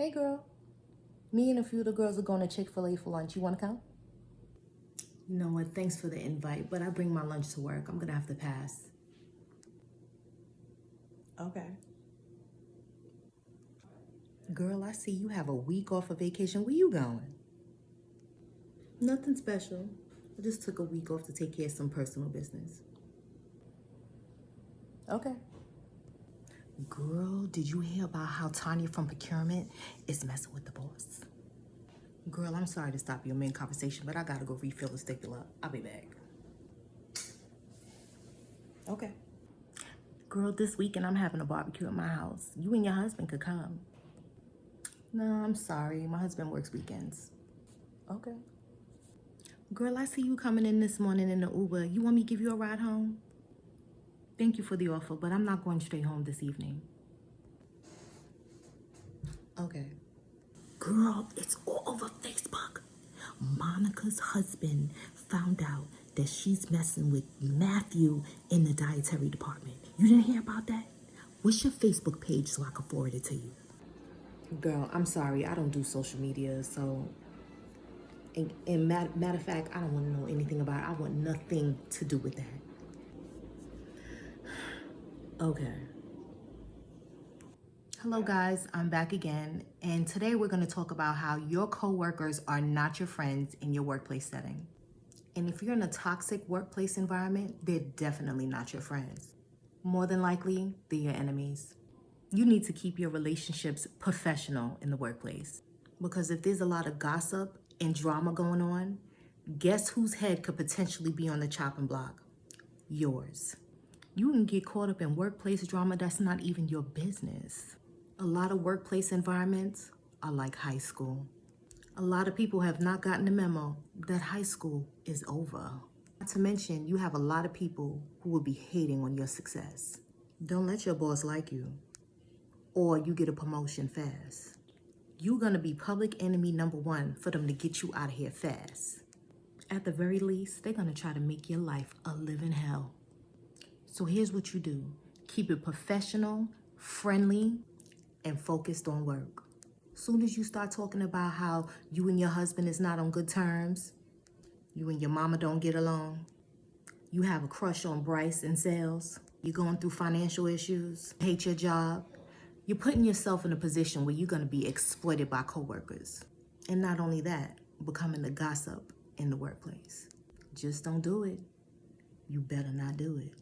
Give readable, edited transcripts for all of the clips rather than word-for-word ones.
Hey girl, me and a few of the girls are going to Chick-fil-A for lunch. You want to come? You know what? Thanks for the invite, but I bring my lunch to work. I'm going to have to pass. Okay. Girl, I see you have a week off of vacation. Where you going? Nothing special. I just took a week off to take care of some personal business. Okay. Girl, did you hear about how Tanya from procurement is messing with the boss? Girl, I'm sorry to stop your main conversation, but I gotta go refill the sticker. I'll be back. Okay. Girl, this weekend I'm having a barbecue at my house. You and your husband could come. No, I'm sorry. My husband works weekends. Okay. Girl, I see you coming in this morning in the Uber. You want me to give you a ride home? Thank you for the offer, but I'm not going straight home this evening. Okay. Girl, it's all over Facebook. Monica's husband found out that she's messing with Matthew in the dietary department. You didn't hear about that? What's your Facebook page so I can forward it to you? Girl, I'm sorry. I don't do social media, so... And matter of fact, I don't want to know anything about it. I want nothing to do with that. Okay. Hello guys, I'm back again, and today we're going to talk about how your coworkers are not your friends in your workplace setting. And if you're in a toxic workplace environment, they're definitely not your friends. More than likely, they're your enemies. You need to keep your relationships professional in the workplace, because if there's a lot of gossip and drama going on, guess whose head could potentially be on the chopping block? Yours. You can get caught up in workplace drama that's not even your business. A lot of workplace environments are like high school. A lot of people have not gotten the memo that high school is over. Not to mention, you have a lot of people who will be hating on your success. Don't let your boss like you, or you get a promotion fast. You're gonna be public enemy number one for them to get you out of here fast. At the very least, they're gonna try to make your life a living hell. So here's what you do. Keep it professional, friendly, and focused on work. Soon as you start talking about how you and your husband is not on good terms, you and your mama don't get along, you have a crush on Bryce in sales, you're going through financial issues, hate your job, you're putting yourself in a position where you're going to be exploited by coworkers. And not only that, becoming the gossip in the workplace. Just don't do it. You better not do it.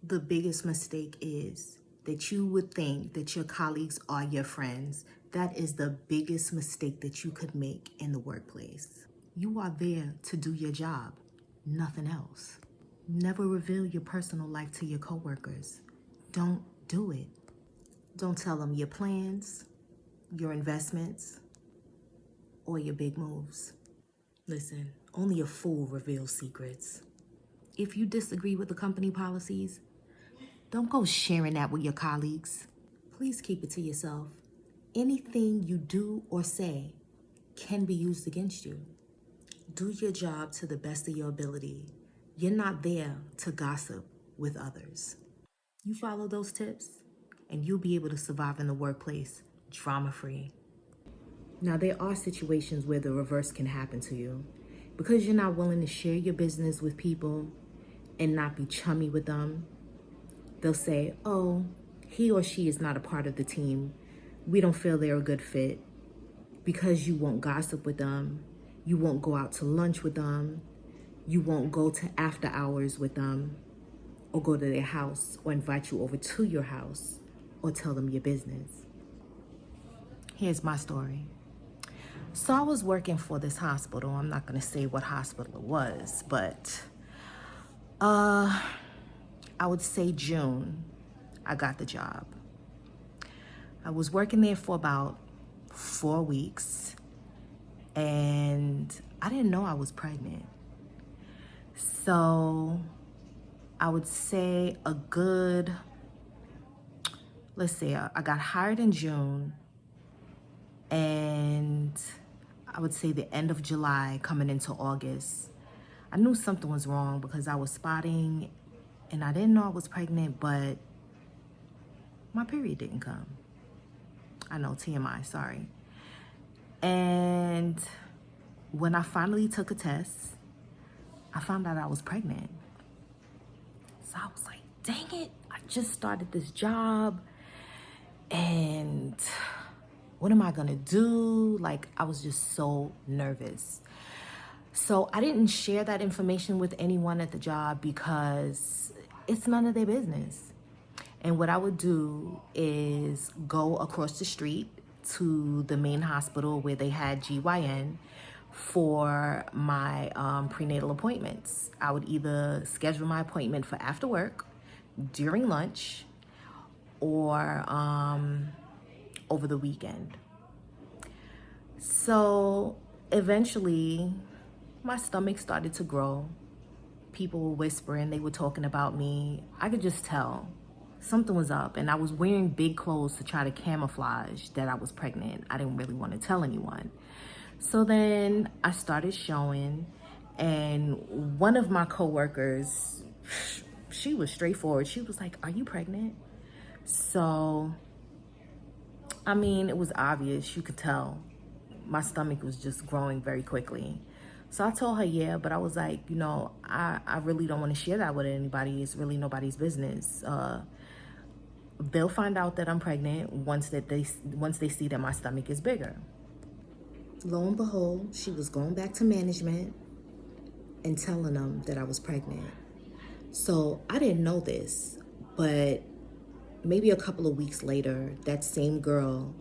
The biggest mistake is that you would think that your colleagues are your friends. That is the biggest mistake that you could make in the workplace. You are there to do your job, nothing else. Never reveal your personal life to your coworkers. Don't do it. Don't tell them your plans, your investments, or your big moves. Listen, only a fool reveals secrets. If you disagree with the company policies, don't go sharing that with your colleagues. Please keep it to yourself. Anything you do or say can be used against you. Do your job to the best of your ability. You're not there to gossip with others. You follow those tips, and you'll be able to survive in the workplace drama-free. Now, there are situations where the reverse can happen to you. Because you're not willing to share your business with people and not be chummy with them, they'll say, oh, he or she is not a part of the team. We don't feel they're a good fit. Because you won't gossip with them, you won't go out to lunch with them, you won't go to after hours with them, or go to their house, or invite you over to your house, or tell them your business. Here's my story. So I was working for this hospital. I'm not gonna say what hospital it was, but I would say June, I got the job. I was working there for about 4 weeks, and I didn't know I was pregnant. So I would say I got hired in June, and I would say the end of July coming into August, I knew something was wrong because I was spotting and I didn't know I was pregnant, but my period didn't come. I know, TMI, sorry. And when I finally took a test, I found out I was pregnant. So I was like, dang it, I just started this job and what am I gonna do? Like, I was just so nervous. So I didn't share that information with anyone at the job because it's none of their business. And what I would do is go across the street to the main hospital where they had GYN for my prenatal appointments. I would either schedule my appointment for after work, during lunch, or over the weekend. So eventually, my stomach started to grow. People were whispering, they were talking about me. I could just tell something was up, and I was wearing big clothes to try to camouflage that I was pregnant. I didn't really want to tell anyone. So then I started showing, and one of my coworkers, she was straightforward. She was like, "Are you pregnant?" So, I mean, it was obvious. You could tell my stomach was just growing very quickly. So I told her, yeah, but I was like, I really don't want to share that with anybody. It's really nobody's business. They'll find out that I'm pregnant once they see that my stomach is bigger. Lo and behold, she was going back to management and telling them that I was pregnant. So I didn't know this, but maybe a couple of weeks later, that same girl,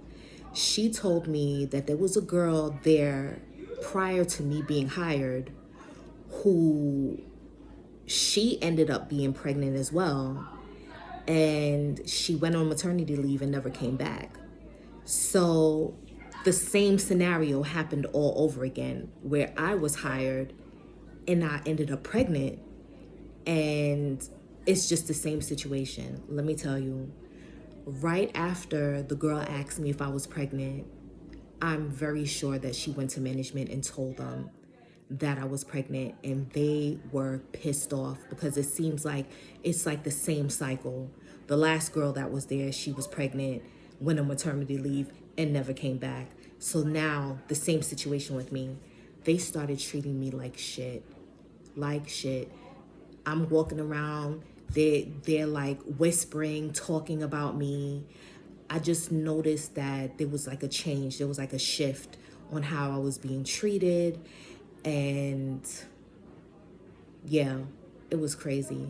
she told me that there was a girl there prior to me being hired who she ended up being pregnant as well. And she went on maternity leave and never came back. So the same scenario happened all over again, where I was hired and I ended up pregnant. And it's just the same situation. Let me tell you, right after the girl asked me if I was pregnant, I'm very sure that she went to management and told them that I was pregnant, and they were pissed off because it seems like it's like the same cycle. The last girl that was there, she was pregnant, went on maternity leave, and never came back. So now the same situation with me. They started treating me like shit. Like shit. I'm walking around, they're like whispering, talking about me. I just noticed that there was like a change, there was like a shift on how I was being treated. And yeah, it was crazy.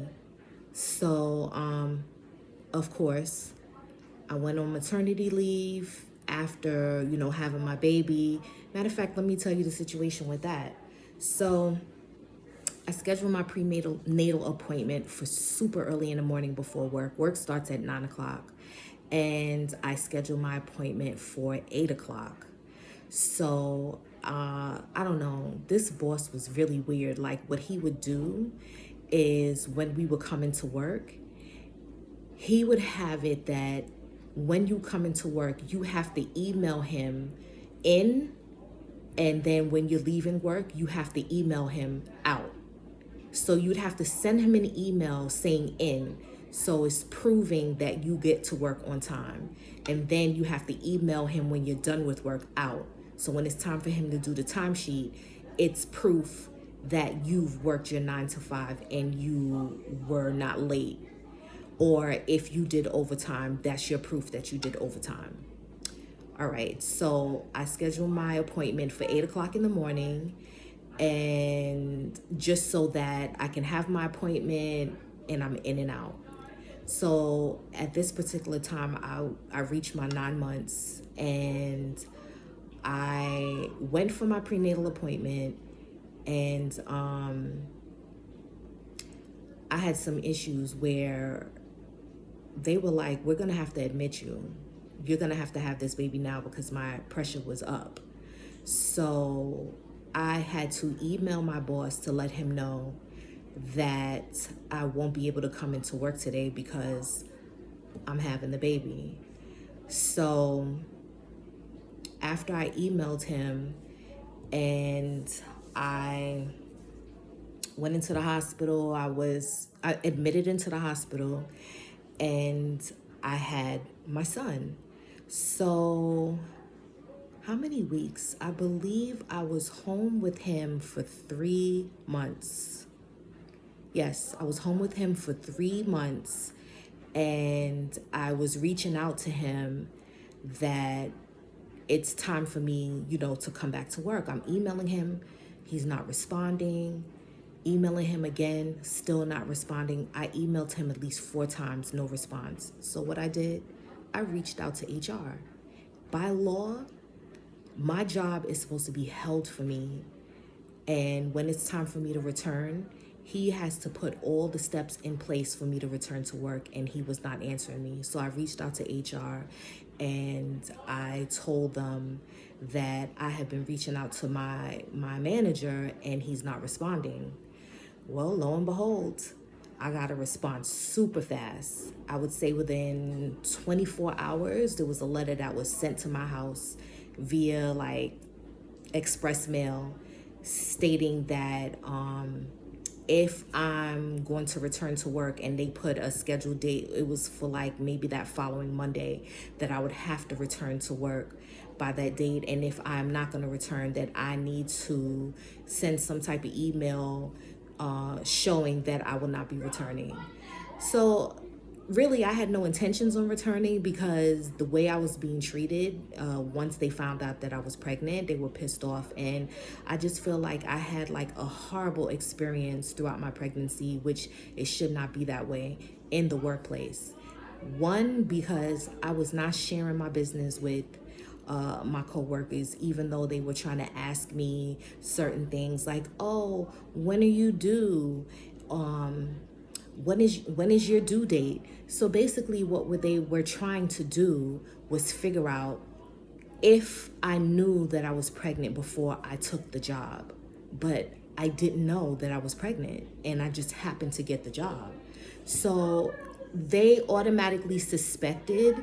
So, of course, I went on maternity leave after, having my baby. Matter of fact, let me tell you the situation with that. So I scheduled my prenatal appointment for super early in the morning before work. Work starts at 9 o'clock. And I scheduled my appointment for 8 o'clock. So, I don't know. This boss was really weird. Like, what he would do is when we would come into work, he would have it that when you come into work, you have to email him in, and then when you're leaving work, you have to email him out. So you'd have to send him an email saying in, so it's proving that you get to work on time. And then you have to email him when you're done with work out. So when it's time for him to do the timesheet, it's proof that you've worked your 9 to 5 and you were not late. Or if you did overtime, that's your proof that you did overtime. All right, so I scheduled my appointment for 8 o'clock in the morning, and just so that I can have my appointment and I'm in and out. So at this particular time, I reached my 9 months, and I went for my prenatal appointment, and I had some issues where they were like, we're gonna have to admit you. You're gonna have to have this baby now because my pressure was up. So I had to email my boss to let him know that I won't be able to come into work today because I'm having the baby. So after I emailed him and I went into the hospital, I admitted into the hospital, and I had my son. So, how many weeks? I believe I was home with him for 3 months. Yes, I was home with him for 3 months, and I was reaching out to him that it's time for me, to come back to work. I'm emailing him, he's not responding. Emailing him again, still not responding. I emailed him at least 4 times, no response. So what I did, I reached out to HR. By law, my job is supposed to be held for me. And when it's time for me to return, he has to put all the steps in place for me to return to work, and he was not answering me. So I reached out to HR and I told them that I had been reaching out to my manager and he's not responding. Well, lo and behold, I got a response super fast. I would say within 24 hours, there was a letter that was sent to my house via express mail stating that if I'm going to return to work, and they put a scheduled date, it was for maybe that following Monday, that I would have to return to work by that date. And if I'm not going to return, that I need to send some type of email showing that I will not be returning. So really, I had no intentions on returning, because the way I was being treated, once they found out that I was pregnant, they were pissed off. And I just feel like I had a horrible experience throughout my pregnancy, which it should not be that way in the workplace. One, because I was not sharing my business with my coworkers, even though they were trying to ask me certain things like, "Oh, when are you due? When is your due date?" So basically, what they were trying to do was figure out if I knew that I was pregnant before I took the job. But I didn't know that I was pregnant, and I just happened to get the job. So they automatically suspected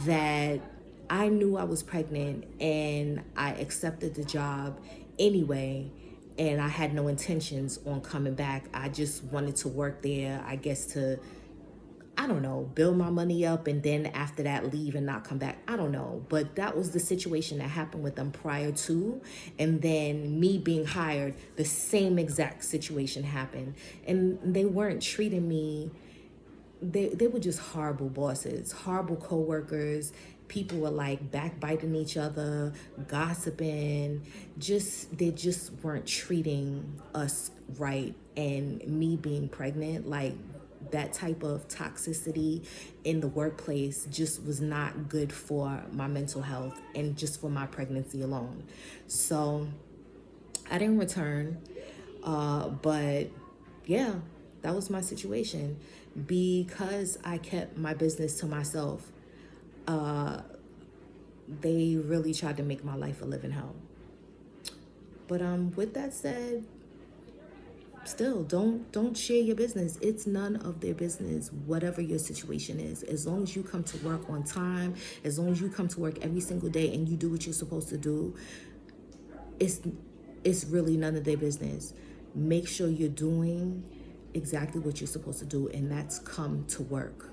that I knew I was pregnant, and I accepted the job anyway. And I had no intentions on coming back. I just wanted to work there, I guess, to, I don't know, build my money up, and then after that leave and not come back. I don't know. But that was the situation that happened with them prior to. And then me being hired, the same exact situation happened. And they weren't treating me, they were just horrible bosses, horrible coworkers. People were backbiting each other, gossiping. They just weren't treating us right. And me being pregnant, that type of toxicity in the workplace just was not good for my mental health and just for my pregnancy alone. So I didn't return, but yeah, that was my situation. Because I kept my business to myself, they really tried to make my life a living hell. But with that said, still don't share your business. It's none of their business, whatever your situation is. As long as you come to work on time, as long as you come to work every single day and you do what you're supposed to do, it's really none of their business. Make sure you're doing exactly what you're supposed to do, and that's come to work.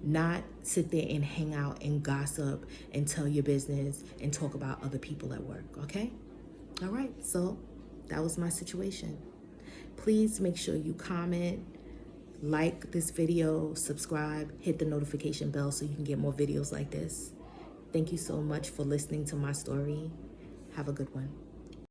Not sit there and hang out and gossip and tell your business and talk about other people at work, okay? All right, so that was my situation. Please make sure you comment, like this video, subscribe, hit the notification bell so you can get more videos like this. Thank you so much for listening to my story. Have a good one.